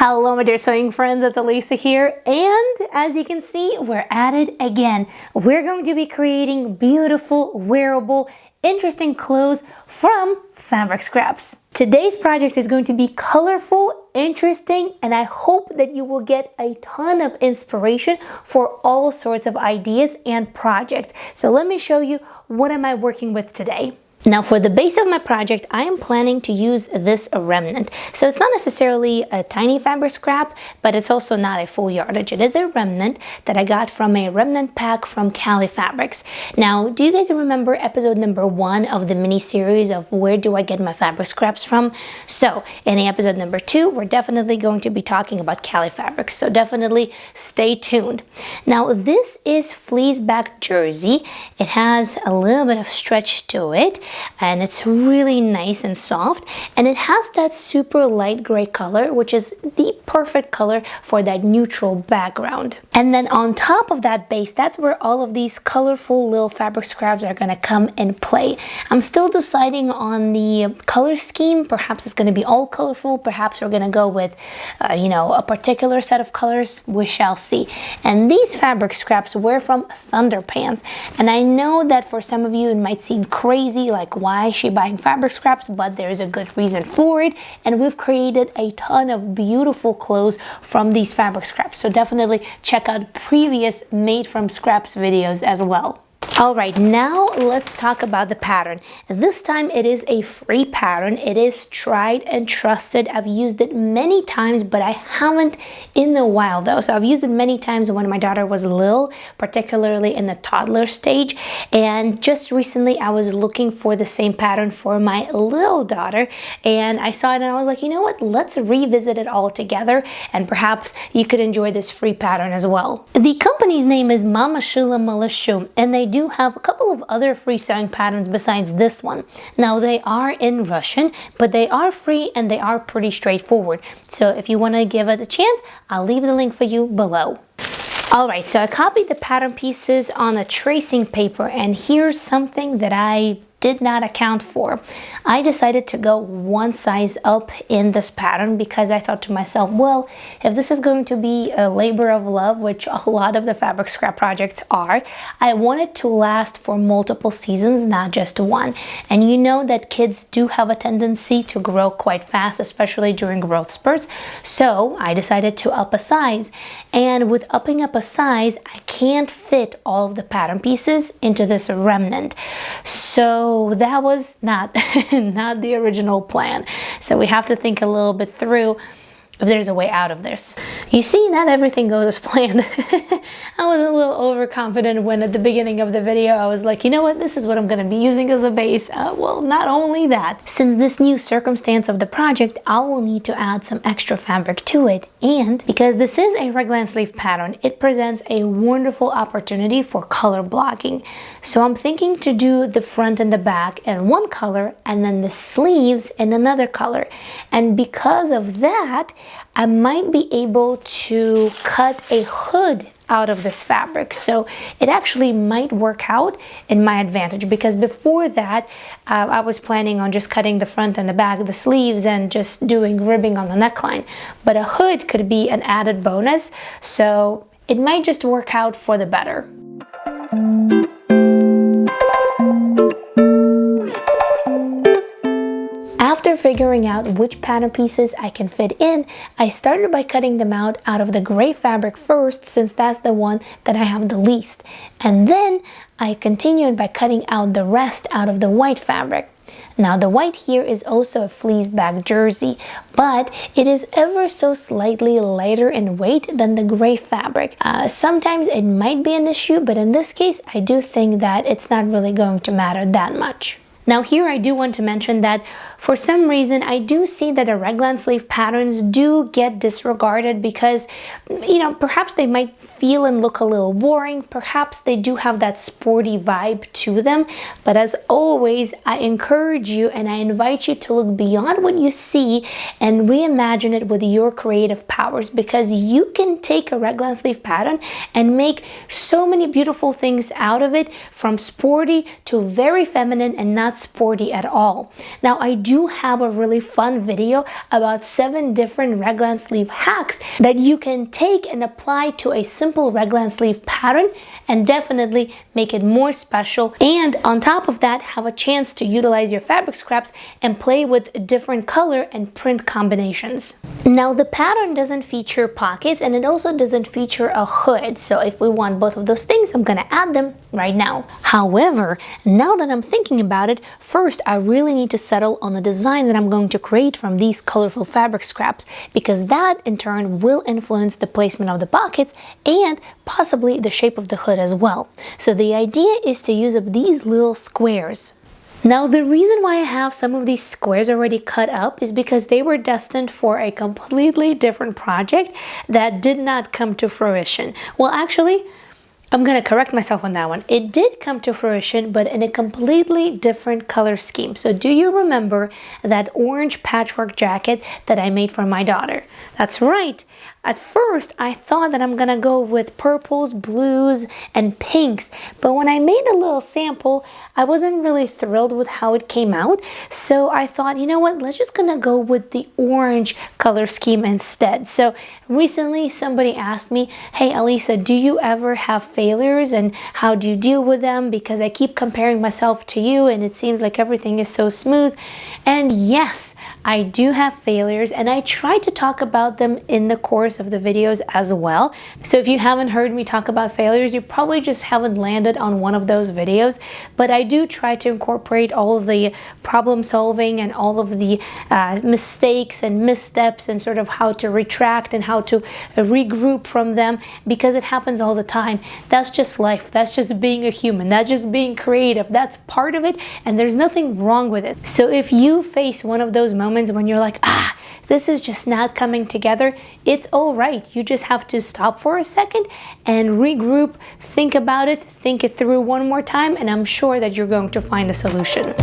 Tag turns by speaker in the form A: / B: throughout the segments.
A: Hello my dear sewing friends, it's Alisa here, and as you can see, we're at it again. We're going to be creating beautiful, wearable, interesting clothes from fabric scraps. Today's project is going to be colorful, interesting, and I hope that you will get a ton of inspiration for all sorts of ideas and projects. So let me show you what am I working with today. Now for the base of my project, I am planning to use this remnant. So it's not necessarily a tiny fabric scrap, but it's also not a full yardage. It is a remnant that I got from a remnant pack from Cali Fabrics. Now, do you guys remember episode number 1 of the mini series of where do I get my fabric scraps from? So in episode number 2, we're definitely going to be talking about Cali Fabrics. So definitely stay tuned. Now this is fleece back jersey. It has a little bit of stretch to it, and it's really nice and soft, and it has that super light gray color, which is the perfect color for that neutral background. And then on top of that base, that's where all of these colorful little fabric scraps are going to come in play. I'm still deciding on the color scheme. Perhaps it's going to be all colorful, perhaps we're going to go with a particular set of colors. We shall see. And these fabric scraps were from Thunder Pants, and I know that for some of you it might seem crazy, like why is she buying fabric scraps, but there's a good reason for it, and we've created a ton of beautiful clothes from these fabric scraps. So definitely check out previous made from scraps videos as well. Alright, now let's talk about the pattern. This time it is a free pattern. It is tried and trusted. I've used it many times, but I haven't in a while though. So I've used it many times when my daughter was little, particularly in the toddler stage. And just recently I was looking for the same pattern for my little daughter, and I saw it and I was like, you know what, let's revisit it all together, and perhaps you could enjoy this free pattern as well. The company's name is Mama Shula Malashu, and they do have a couple of other free sewing patterns besides this one. Now they are in Russian, but they are free and they are pretty straightforward. So if you want to give it a chance, I'll leave the link for you below. Alright, so I copied the pattern pieces on a tracing paper, and here's something that I did not account for. I decided to go one size up in this pattern because I thought to myself, well, if this is going to be a labor of love, which a lot of the fabric scrap projects are, I want it to last for multiple seasons, not just one. And you know that kids do have a tendency to grow quite fast, especially during growth spurts. So I decided to up a size, and with upping up a size, I can't fit all of the pattern pieces into this remnant. So that was not the original plan. So we have to think a little bit through if there's a way out of this. You see, not everything goes as planned. I was a little overconfident when at the beginning of the video I was like, you know what, this is what I'm going to be using as a base. Well, not only that, since this new circumstance of the project, I will need to add some extra fabric to it, and because this is a raglan sleeve pattern, it presents a wonderful opportunity for color blocking. So I'm thinking to do the front and the back in one color, and then the sleeves in another color. And because of that, I might be able to cut a hood out of this fabric. So it actually might work out in my advantage, because before that I was planning on just cutting the front and the back of the sleeves and just doing ribbing on the neckline. But a hood could be an added bonus, so it might just work out for the better. After figuring out which pattern pieces I can fit in, I started by cutting them out of the gray fabric first, since that's the one that I have the least. And then I continued by cutting out the rest out of the white fabric. Now the white here is also a fleece back jersey, but it is ever so slightly lighter in weight than the gray fabric. Sometimes it might be an issue, but in this case I do think that it's not really going to matter that much. Now here I do want to mention that for some reason I do see that the raglan sleeve patterns do get disregarded because, perhaps they might feel and look a little boring. Perhaps they do have that sporty vibe to them, but as always, I encourage you and I invite you to look beyond what you see and reimagine it with your creative powers, because you can take a raglan sleeve pattern and make so many beautiful things out of it, from sporty to very feminine and not sporty at all. Now, I do have a really fun video about 7 different raglan sleeve hacks that you can take and apply to a simple raglan sleeve pattern and definitely make it more special, and on top of that have a chance to utilize your fabric scraps and play with different color and print combinations. Now, the pattern doesn't feature pockets and it also doesn't feature a hood, so if we want both of those things, I'm gonna add them right now. However, now that I'm thinking about it, first I really need to settle on the design that I'm going to create from these colorful fabric scraps, because that in turn will influence the placement of the pockets and possibly the shape of the hood as well. So the idea is to use up these little squares. Now, the reason why I have some of these squares already cut up is because they were destined for a completely different project that did not come to fruition. Well, actually, I'm gonna correct myself on that one. It did come to fruition, but in a completely different color scheme. So do you remember that orange patchwork jacket that I made for my daughter? That's right. At first, I thought that I'm gonna go with purples, blues, and pinks, but when I made a little sample, I wasn't really thrilled with how it came out. So I thought, you know what, let's just gonna go with the orange color scheme instead. So recently, somebody asked me, hey, Alisa, do you ever have failures and how do you deal with them? Because I keep comparing myself to you and it seems like everything is so smooth. And yes, I do have failures, and I try to talk about them in the course of the videos as well. So if you haven't heard me talk about failures, you probably just haven't landed on one of those videos. But I do try to incorporate all of the problem solving and all of the mistakes and missteps and sort of how to retract and how to regroup from them, because it happens all the time. That's just life. That's just being a human. That's just being creative. That's part of it, and there's nothing wrong with it. So if you face one of those moments when you're like, this is just not coming together, it's all right. You just have to stop for a second and regroup, think about it, think it through one more time, and I'm sure that you're going to find a solution.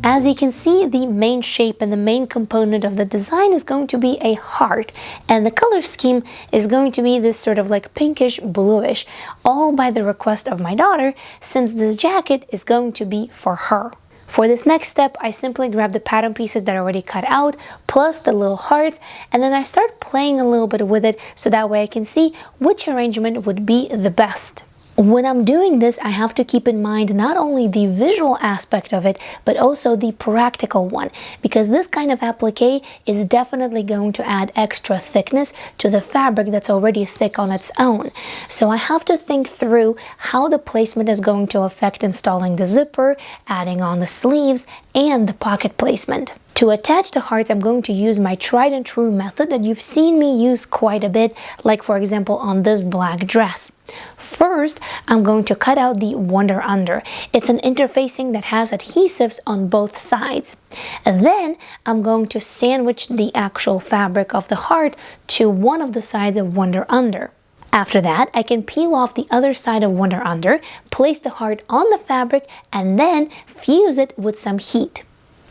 A: As you can see, the main shape and the main component of the design is going to be a heart, and the color scheme is going to be this sort of like pinkish bluish, all by the request of my daughter, since this jacket is going to be for her. For this next step, I simply grab the pattern pieces that are already cut out, plus the little hearts, and then I start playing a little bit with it so that way I can see which arrangement would be the best. When I'm doing this, I have to keep in mind not only the visual aspect of it, but also the practical one, because this kind of applique is definitely going to add extra thickness to the fabric that's already thick on its own. So I have to think through how the placement is going to affect installing the zipper, adding on the sleeves, and the pocket placement. To attach the hearts, I'm going to use my tried and true method that you've seen me use quite a bit, like for example on this black dress. First, I'm going to cut out the Wonder Under. It's an interfacing that has adhesives on both sides. And then I'm going to sandwich the actual fabric of the heart to one of the sides of Wonder Under. After that, I can peel off the other side of Wonder Under, place the heart on the fabric, and then fuse it with some heat.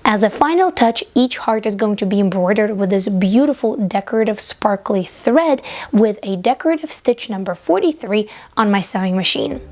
A: As a final touch, each heart is going to be embroidered with this beautiful decorative sparkly thread with a decorative stitch number 43 on my sewing machine.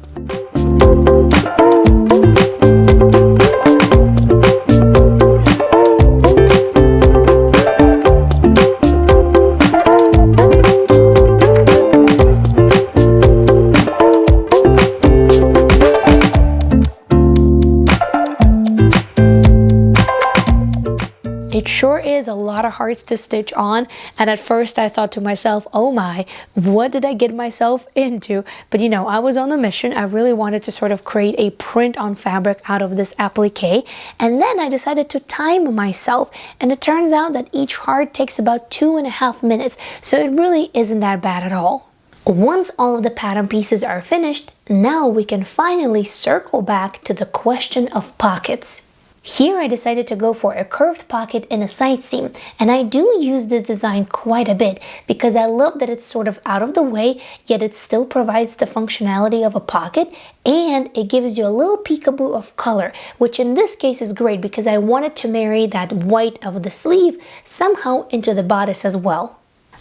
A: It sure is a lot of hearts to stitch on, and at first I thought to myself, oh my, what did I get myself into? But you know, I was on a mission. I really wanted to sort of create a print on fabric out of this applique, and then I decided to time myself, and it turns out that each heart takes about 2.5 minutes, so it really isn't that bad at all. Once all of the pattern pieces are finished, now we can finally circle back to the question of pockets. Here I decided to go for a curved pocket in a side seam, and I do use this design quite a bit because I love that it's sort of out of the way, yet it still provides the functionality of a pocket, and it gives you a little peekaboo of color, which in this case is great because I wanted to marry that white of the sleeve somehow into the bodice as well.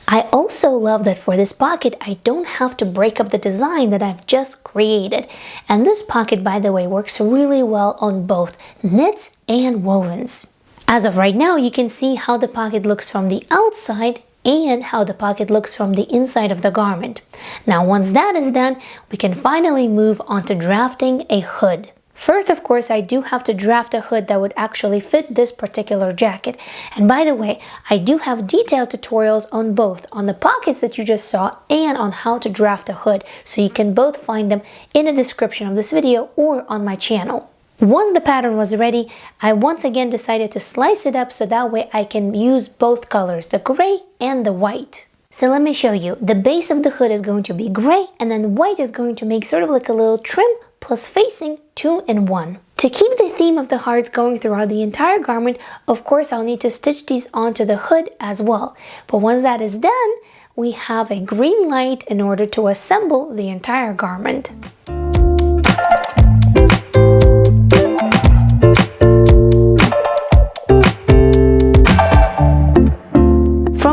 A: I also love that for this pocket, I don't have to break up the design that I've just created. And this pocket, by the way, works really well on both knits and wovens. As of right now, you can see how the pocket looks from the outside and how the pocket looks from the inside of the garment. Now, once that is done, we can finally move on to drafting a hood. First, of course, I do have to draft a hood that would actually fit this particular jacket. And by the way, I do have detailed tutorials on both, on the pockets that you just saw and on how to draft a hood. So you can both find them in the description of this video or on my channel. Once the pattern was ready, I once again decided to slice it up so that way I can use both colors, the gray and the white. So let me show you. The base of the hood is going to be gray, and then white is going to make sort of like a little trim plus facing 2-in-1. To keep the theme of the hearts going throughout the entire garment, of course I'll need to stitch these onto the hood as well. But once that is done, we have a green light in order to assemble the entire garment.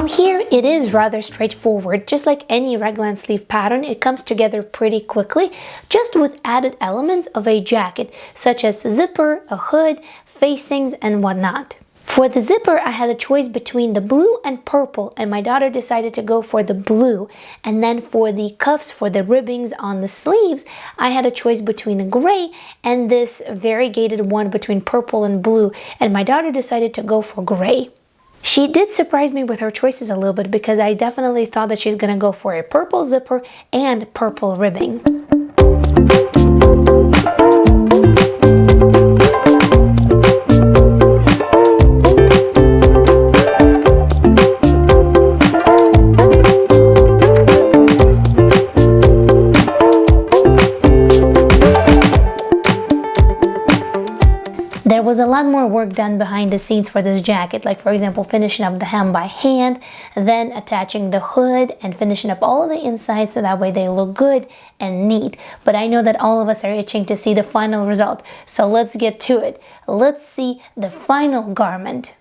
A: Here it is rather straightforward. Just like any raglan sleeve pattern, it comes together pretty quickly, just with added elements of a jacket, such as zipper, a hood, facings, and whatnot. For the zipper, I had a choice between the blue and purple, and my daughter decided to go for the blue. And then for the cuffs, for the ribbings on the sleeves, I had a choice between the gray and this variegated one between purple and blue, and my daughter decided to go for gray. She did surprise me with her choices a little bit because I definitely thought that she's gonna go for a purple zipper and purple ribbing. There was a lot more work done behind the scenes for this jacket, like for example finishing up the hem by hand, then attaching the hood and finishing up all of the insides so that way they look good and neat. But I know that all of us are itching to see the final result, so let's get to it. Let's see the final garment.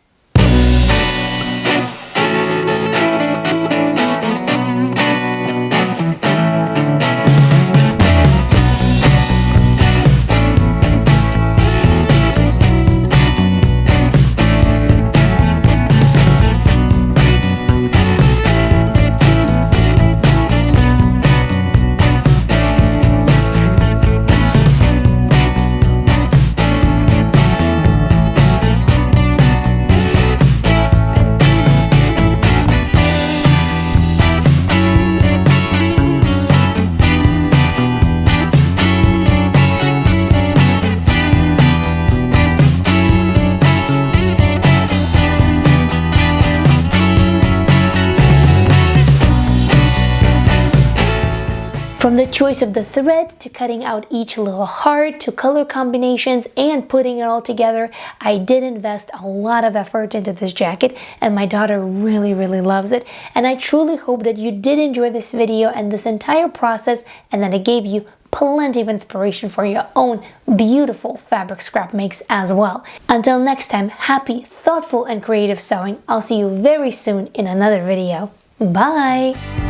A: From the choice of the thread to cutting out each little heart to color combinations and putting it all together, I did invest a lot of effort into this jacket and my daughter really loves it. And I truly hope that you did enjoy this video and this entire process and that it gave you plenty of inspiration for your own beautiful fabric scrap makes as well. Until next time, happy, thoughtful, and creative sewing. I'll see you very soon in another video. Bye!